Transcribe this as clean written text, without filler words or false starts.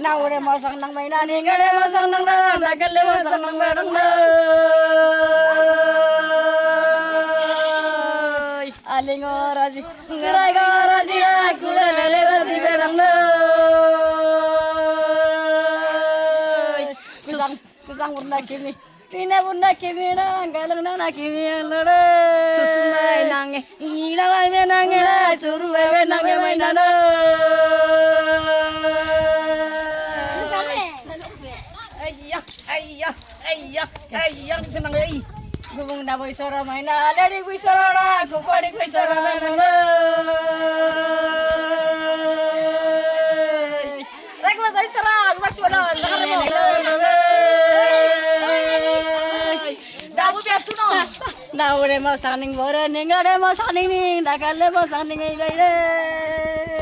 Nang udah masang nang mainan ini gak ada masang nang dah, tak kele masang nang barang dah. Aling oraji, ngerai oraji aku dah lele raji barang dah. Kusang purna kimi, pina purna kimi nang galang nang kimi lele. Susumai nange, ina mai nange dah, curu mai nange mainan dah. Ayah, tenang ya. Gubung dah boy sora maina, lady boy sora, kupadi boy sora maina. Rek lo boy sora, masih mana? Dah bu biar tu no. Dah udah mau saning bore, nengah deh mau saning nih, dah kalle mau saning ini.